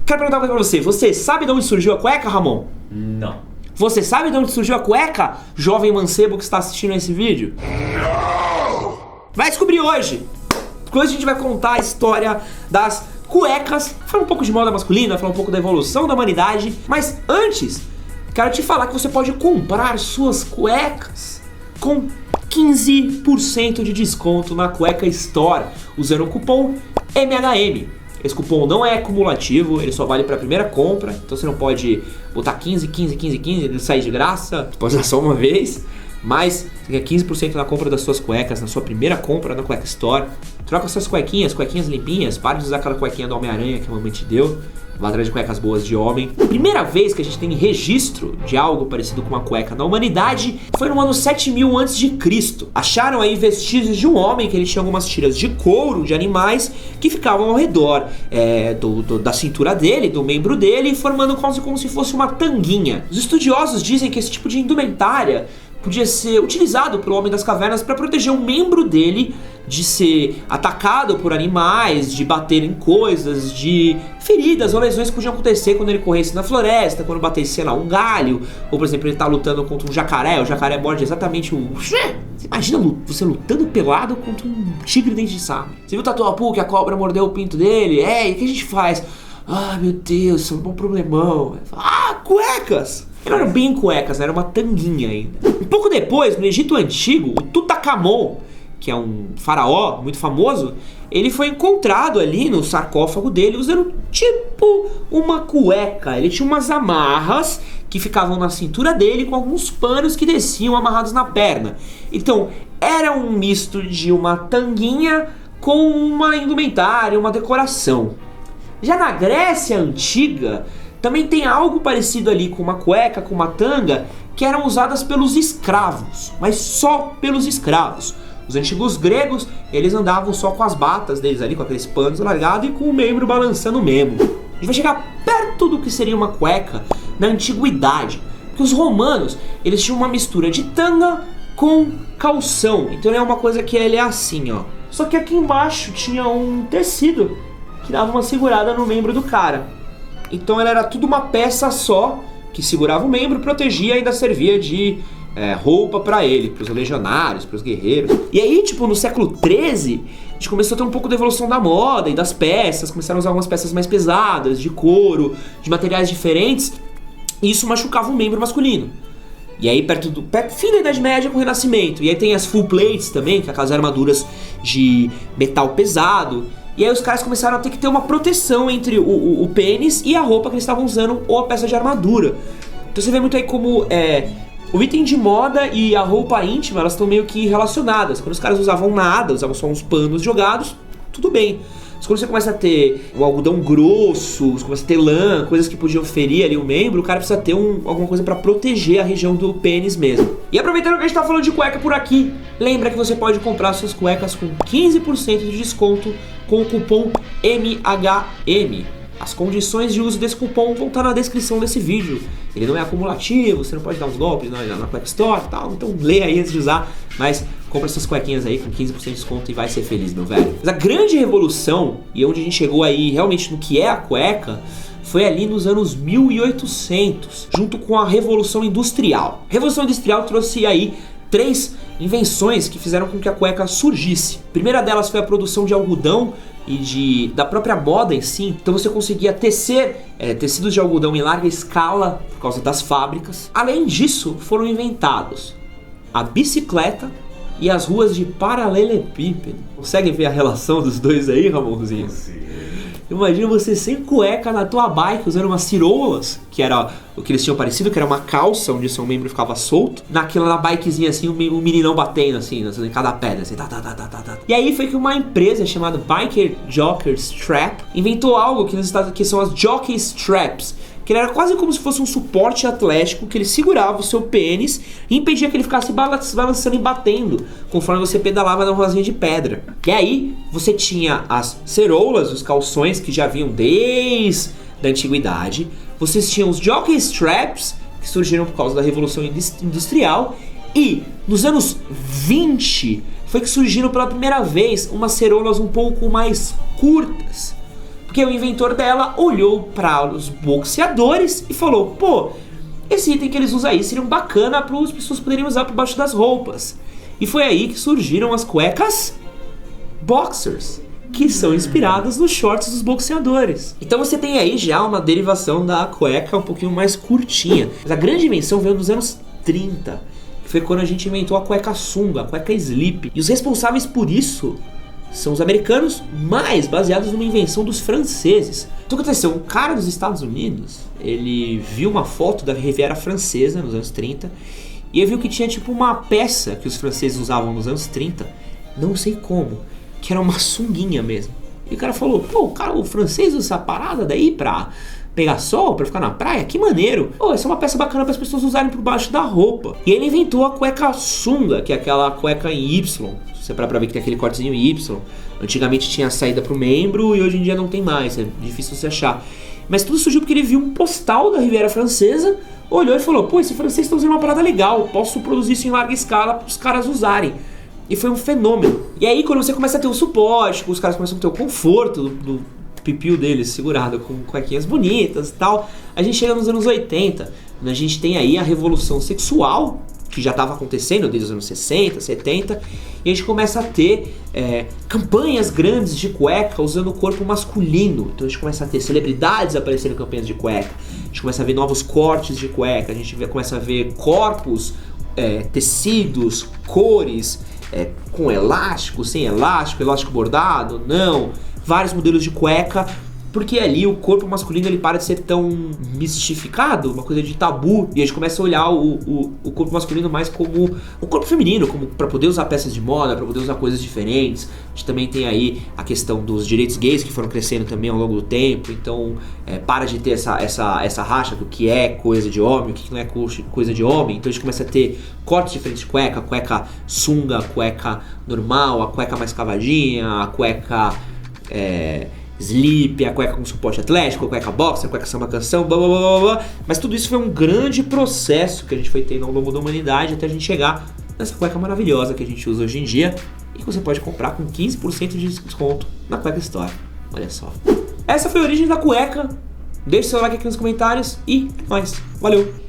Quero perguntar uma coisa pra você. Você sabe de onde surgiu a cueca, Ramon? Não. Você sabe de onde surgiu a cueca, jovem mancebo que está assistindo esse vídeo? Não! Vai descobrir hoje! Porque hoje a gente vai contar a história das cuecas, falar um pouco de moda masculina, falar um pouco da evolução da humanidade. Mas antes, quero te falar que você pode comprar suas cuecas com 15% de desconto na Cueca Store, usando o cupom MHM. Esse cupom não é cumulativo, ele só vale para a primeira compra, então você não pode botar 15, ele sai de graça, você pode usar só uma vez, mas você ganha 15% na compra das suas cuecas, na sua primeira compra na Cueca Store. Troca suas cuequinhas limpinhas, para de usar aquela cuequinha do Homem-Aranha que a mamãe te deu. Vai atrás de cuecas boas de homem. Primeira vez que a gente tem registro de algo parecido com uma cueca na humanidade foi no ano 7000 a.C. Acharam aí vestígios de um homem que ele tinha algumas tiras de couro de animais que ficavam ao redor da cintura dele, do membro dele, formando quase como se fosse uma tanguinha. Os estudiosos dizem que esse tipo de indumentária podia ser utilizado pelo homem das cavernas para proteger o membro dele de ser atacado por animais, de bater em coisas, de feridas ou lesões que podiam acontecer quando ele corresse na floresta, quando batesse, sei lá, um galho, ou por exemplo ele tá lutando contra um jacaré, o jacaré morde exatamente o... Você imagina você lutando pelado contra um tigre dente de sabre. Você viu o Tatuapu que a cobra mordeu o pinto dele? E o que a gente faz? Ah, meu Deus, isso é um problemão. Cuecas! Não eram bem cuecas, era uma tanguinha ainda. Um pouco depois, no Egito Antigo, o Tutankhamon, que é um faraó muito famoso, ele foi encontrado ali no sarcófago dele usando tipo uma cueca. Ele tinha umas amarras que ficavam na cintura dele com alguns panos que desciam amarrados na perna. Então, era um misto de uma tanguinha com uma indumentária, uma decoração. Já na Grécia Antiga, também tem algo parecido ali com uma cueca, com uma tanga, que eram usadas pelos escravos, mas só pelos escravos. Os antigos gregos, eles andavam só com as batas deles ali, com aqueles panos largados e com o membro balançando mesmo. A gente vai chegar perto do que seria uma cueca na antiguidade, porque os romanos, eles tinham uma mistura de tanga com calção. Então é uma coisa que ele é assim, ó. Só que aqui embaixo tinha um tecido que dava uma segurada no membro do cara. Então ela era tudo uma peça só, que segurava o membro, protegia e ainda servia de roupa pra ele, pros legionários, pros guerreiros. E aí, tipo, no século XIII, a gente começou a ter um pouco da evolução da moda e das peças, começaram a usar algumas peças mais pesadas, de couro, de materiais diferentes, e isso machucava o membro masculino. E aí, perto fim da Idade Média com o Renascimento, e aí tem as full plates também, que são aquelas armaduras de metal pesado. E aí os caras começaram a ter que ter uma proteção entre o pênis e a roupa que eles estavam usando, ou a peça de armadura. Então você vê muito aí como o item de moda e a roupa íntima, elas estão meio que relacionadas. Quando os caras usavam nada, usavam só uns panos jogados, tudo bem. Mas quando você começa a ter o algodão grosso, você começa a ter lã, coisas que podiam ferir ali o membro, o cara precisa ter alguma coisa pra proteger a região do pênis mesmo. E aproveitando que a gente tá falando de cueca por aqui, lembra que você pode comprar suas cuecas com 15% de desconto com o cupom MHM. As condições de uso desse cupom vão estar na descrição desse vídeo. Ele não é acumulativo, você não pode dar uns golpes na Cueca Store e tal, então lê aí antes de usar, mas compra essas cuequinhas aí com 15% de desconto e vai ser feliz, meu velho. Mas a grande revolução, e onde a gente chegou aí realmente no que é a cueca, foi ali nos anos 1800, junto com a Revolução Industrial. A Revolução Industrial trouxe aí 3 invenções que fizeram com que a cueca surgisse. A primeira delas foi a produção de algodão e da própria moda em si. Então você conseguia tecer tecidos de algodão em larga escala por causa das fábricas. Além disso, foram inventados a bicicleta e as ruas de paralelepípedo. Consegue ver a relação dos dois aí, Ramonzinho? Sim. Imagina você sem cueca na tua bike, usando umas ciroulas, que era o que eles tinham parecido, que era uma calça onde seu membro ficava solto. Na bikezinha assim, um meninão batendo assim, em cada pedra, assim, tá. E aí foi que uma empresa chamada Biker Jockey Strap inventou algo que são as Jockey Straps, que ele era quase como se fosse um suporte atlético que ele segurava o seu pênis e impedia que ele ficasse balançando e batendo conforme você pedalava na ruazinha de pedra. E aí você tinha as ceroulas, os calções que já vinham desde a antiguidade. Vocês tinham os Jockey Straps, que surgiram por causa da Revolução Industrial. E nos anos 20 foi que surgiram pela primeira vez umas ceroulas um pouco mais curtas. Porque o inventor dela olhou para os boxeadores e falou: pô, esse item que eles usam aí seria um bacana para as pessoas poderem usar por baixo das roupas. E foi aí que surgiram as cuecas boxers, que são inspiradas nos shorts dos boxeadores. Então você tem aí já uma derivação da cueca um pouquinho mais curtinha. Mas a grande invenção veio nos anos 30, que foi quando a gente inventou a cueca sunga, a cueca slip. E os responsáveis por isso são os americanos, mas baseados numa invenção dos franceses. Então o que aconteceu? Um cara dos Estados Unidos, ele viu uma foto da Riviera Francesa nos anos 30 e ele viu que tinha tipo uma peça que os franceses usavam nos anos 30, não sei como, que era uma sunguinha mesmo. E o cara falou: pô, o francês usa essa parada daí pra pegar sol, pra ficar na praia? Que maneiro! Pô, essa é uma peça bacana para as pessoas usarem por baixo da roupa. E ele inventou a cueca sunga, que é aquela cueca em Y. Você parar pra ver que tem aquele cortezinho Y. Antigamente tinha a saída pro membro e hoje em dia não tem mais, é difícil você achar. Mas tudo surgiu porque ele viu um postal da Riviera Francesa, olhou e falou: pô, esse francês tá usando uma parada legal, posso produzir isso em larga escala para os caras usarem. E foi um fenômeno. E aí quando você começa a ter o suporte, os caras começam a ter o conforto do pipiu deles segurado com cuequinhas bonitas e tal, a gente chega nos anos 80, a gente tem aí a revolução sexual, que já estava acontecendo desde os anos 60, 70, e a gente começa a ter campanhas grandes de cueca usando o corpo masculino. Então a gente começa a ter celebridades aparecendo em campanhas de cueca, a gente começa a ver novos cortes de cueca, a gente começa a ver corpos, tecidos, cores, com elástico, sem elástico, elástico bordado, não, vários modelos de cueca. Porque ali o corpo masculino ele para de ser tão mistificado, uma coisa de tabu, e a gente começa a olhar o corpo masculino mais como o corpo feminino, como para poder usar peças de moda, para poder usar coisas diferentes. A gente também tem aí a questão dos direitos gays que foram crescendo também ao longo do tempo, então para de ter essa racha do que é coisa de homem, o que não é coisa de homem. Então a gente começa a ter cortes diferentes de cueca, cueca sunga, cueca normal, a cueca mais cavadinha, a cueca slip, a cueca com suporte atlético, a cueca boxer, a cueca samba canção, blá blá blá blá. Mas tudo isso foi um grande processo que a gente foi tendo ao longo da humanidade até a gente chegar nessa cueca maravilhosa que a gente usa hoje em dia e que você pode comprar com 15% de desconto na Cueca Store. Olha só. Essa foi a origem da cueca. Deixe seu like aqui nos comentários e é nóis. Valeu!